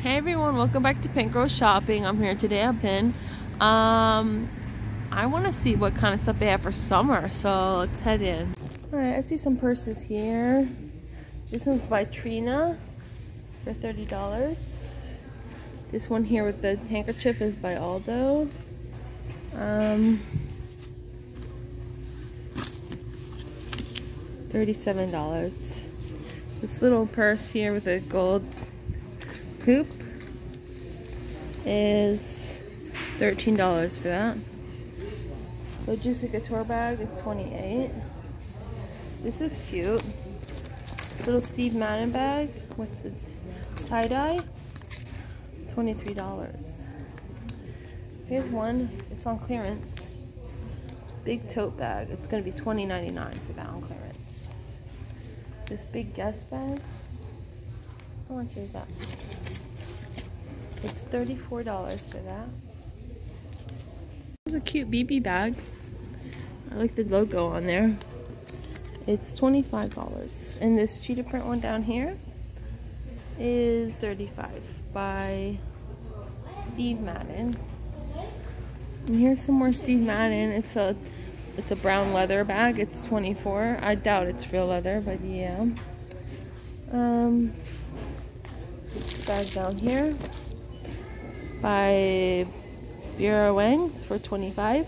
Hey everyone, welcome back to Pink Girl Shopping. I'm here today at Pin. I want to see what kind of stuff they have for summer, so let's head in. Alright, I see some purses here. This one's by Trina for $30. This one here with the handkerchief is by Aldo. $37. This little purse here with a gold hoop is $13 for that. The Juicy Couture bag is $28. This is cute. Little Steve Madden bag with the tie-dye, $23. Here's one, it's on clearance. Big tote bag, it's gonna be $20.99 for that on clearance. This big Guess bag, how much is that? It's $34 for that. There's a cute BB bag. I like the logo on there. It's $25. And this cheetah print one down here is $35 by Steve Madden. And here's some more Steve Madden. It's a brown leather bag. It's $24. I doubt it's real leather, but yeah. This bag down here by Vera Wang for $25.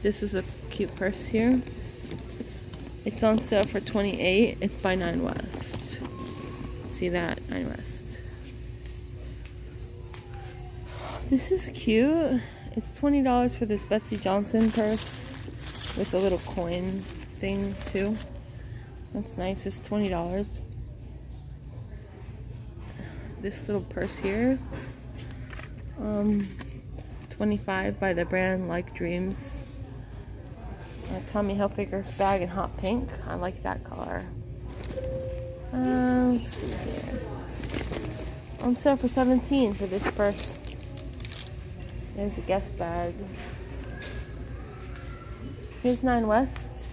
This is a cute purse here. It's on sale for $28. It's by Nine West. See that? Nine West. This is cute. It's $20 for this Betsey Johnson purse with a little coin thing too. That's nice. It's $20. This little purse here, $25 by the brand Like Dreams. Tommy Hilfiger bag in hot pink. I like that color. Let's see here. On sale for $17 for this purse. There's a Guess bag. Here's Nine West,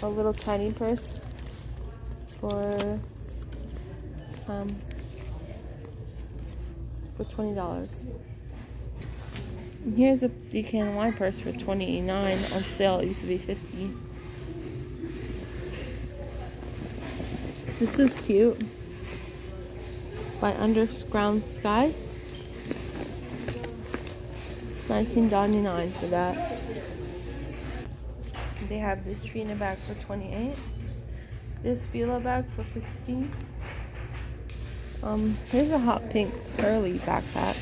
a little tiny purse for $20. And here's a DKNY purse for $29 on sale. It used to be $50. This is cute. By Underground Sky. It's $19.99 for that. They have this Trina bag for $28. This Fila bag for $15. Here's a hot pink pearly backpack.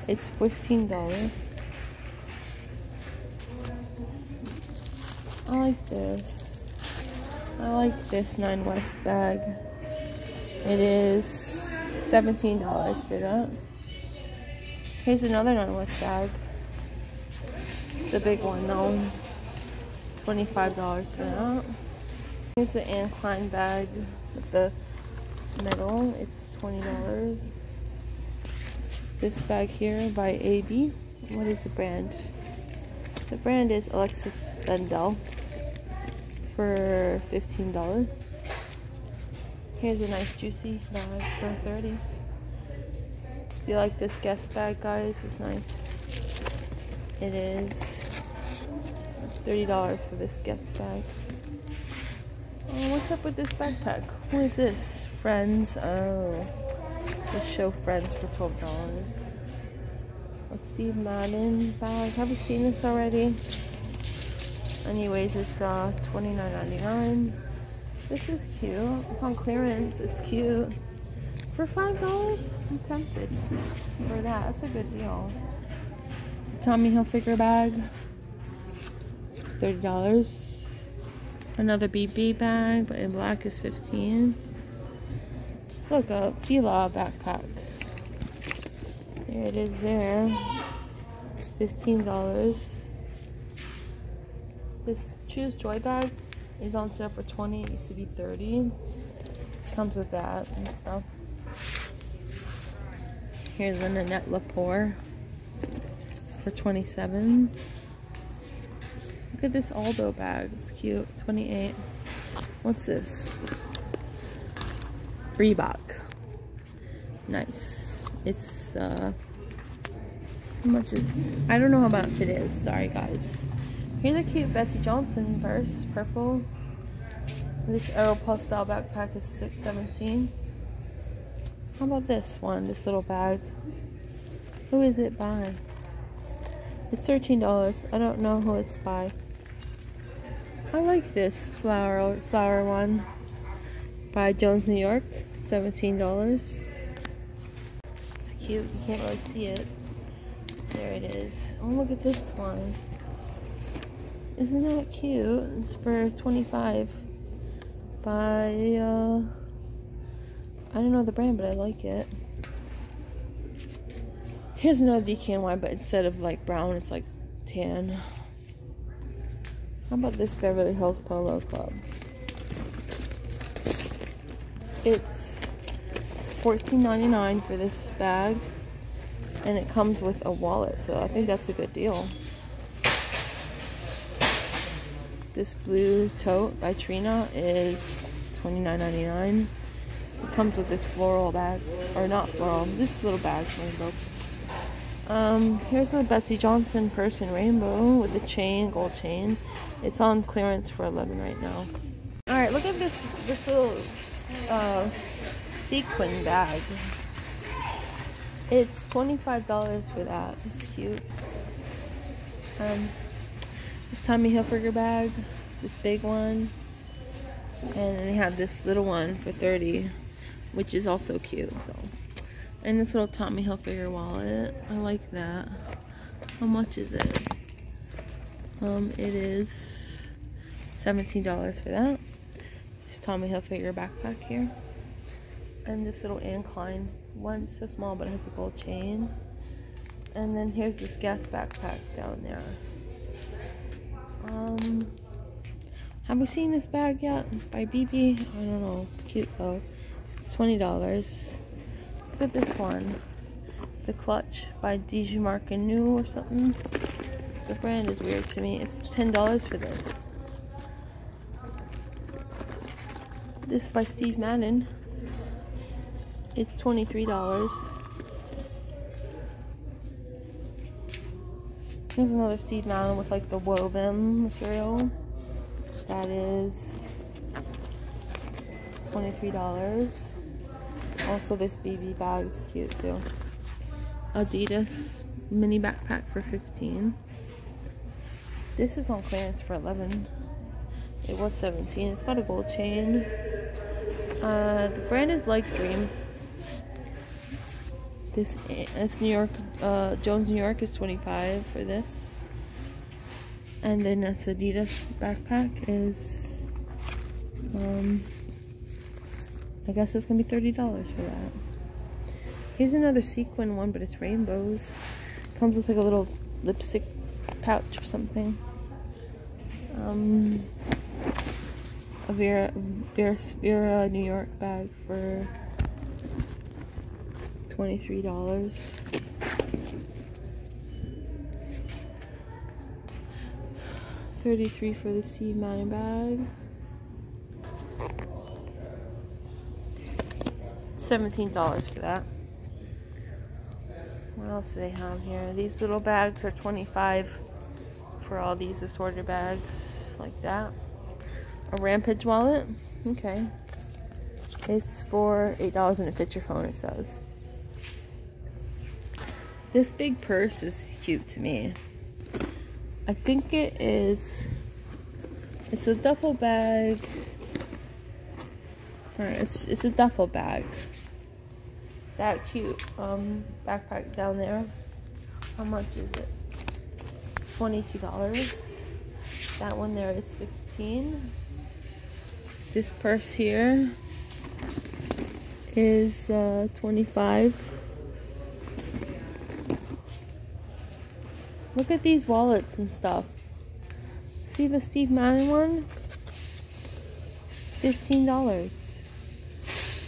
It's $15. I like this. I like this Nine West bag. It is $17 for that. Here's another Nine West bag. It's a big one though. $25 for that. Here's the Anne Klein bag with the metal. It's $20. This bag here by AB. What is the brand? The brand is Alexis Bendel for $15. Here's a nice juicy bag for $30. If you like this Guess bag, guys, it's nice. It is $30 for this Guess bag. Oh, what's up with this backpack? What is this? Friends. Oh, the show Friends for $12. A Steve Madden bag. Have you seen this already? Anyways, it's $29.99. This is cute. It's on clearance. It's cute. For $5, I'm tempted for that. That's a good deal. The Tommy Hilfiger bag, $30. Another BB bag, but in black is $15. Look, a Fila backpack. There it is there. $15. This Choose Joy bag is on sale for $20. It used to be $30. Comes with that and stuff. Here's a Nanette Lepore for $27. Look at this Aldo bag. It's cute. $28. What's this? Reebok. Nice. It's how much is, I don't know how much it is. Sorry guys. Here's a cute Betsey Johnson purse, purple. This Aeropostale style backpack is $6.17. How about this one? This little bag. Who is it by? It's $13. I don't know who it's by. I like this flower one by Jones, New York. $17. It's cute. You can't really see it. There it is. Oh, look at this one. Isn't that cute? It's for $25 by I don't know the brand, but I like it. Here's another DKNY, but instead of like brown, it's like tan. How about this Beverly Hills Polo Club? It's $14.99 for this bag, and it comes with a wallet, so I think that's a good deal. This blue tote by Trina is $29.99. It comes with this floral bag, or not floral, this little bag. Here's a Betsey Johnson purse in rainbow with the chain, gold chain. It's on clearance for $11 right now. All right, look at this little sequin bag. It's $25 for that. It's cute. This Tommy Hilfiger bag, this big one, and then they have this little one for $30, which is also cute. So, and this little Tommy Hilfiger wallet, I like that. How much is it? It is $17 for that. This Tommy Hilfiger backpack here, and this little Anne Klein one. It's so small, but it has a gold chain. And then here's this Guess backpack down there. Have we seen this bag yet? By BB? I don't know. It's cute though. It's $20. Look at this one. The Clutch by Dijon New or something. The brand is weird to me. It's $10 for this. This by Steve Madden. It's $23. Here's another Steve Madden with like the woven material. That is $23. Also, this BB bag is cute too. Adidas mini backpack for $15. This is on clearance for $11. It was $17. It's got a gold chain. The brand is Like Dream. It's New York, Jones, New York is $25 for this. And then this Adidas backpack is, I guess it's gonna be $30 for that. Here's another sequin one, but it's rainbows. Comes with like a little lipstick pouch or something. A Vera New York bag for $23. $33 for the Steve Madden bag. $17 for that. What else do they have here? These little bags are $25 for all these assorted bags like that. A Rampage wallet. Okay. It's for $8 and it fits your phone, it says. This big purse is cute to me. I think it is, it's a duffel bag. Alright, it's a duffel bag. That cute backpack down there. How much is it? $22. That one there is $15. This purse here is $25. Look at these wallets and stuff. See the Steve Madden one? $15.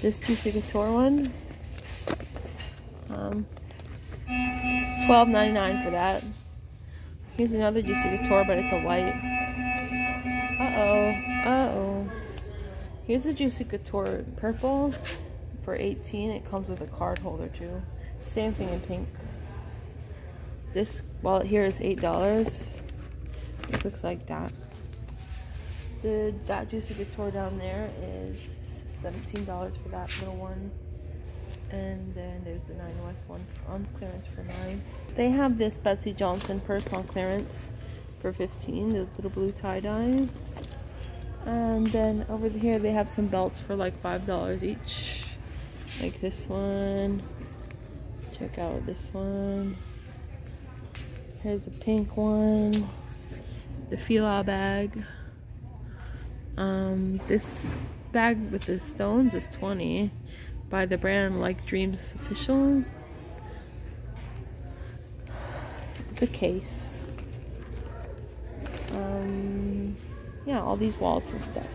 This Juicy Couture one, $12.99 for that. Here's another Juicy Couture, but it's a white. Uh-oh. Here's a Juicy Couture purple. for $18. It comes with a card holder too. Same thing in pink. This wallet here is $8. This looks like that. That Juicy Couture down there is $17 for that little one. And then there's the 9 West one on clearance for $9. They have this Betsey Johnson purse on clearance for $15, the little blue tie-dye. And then over here they have some belts for like $5 each. Like this one. Check out this one. Here's a pink one. The Fila bag. This bag with the stones is $20 by the brand Like Dreams Official. It's a case. Yeah, all these wallets and stuff.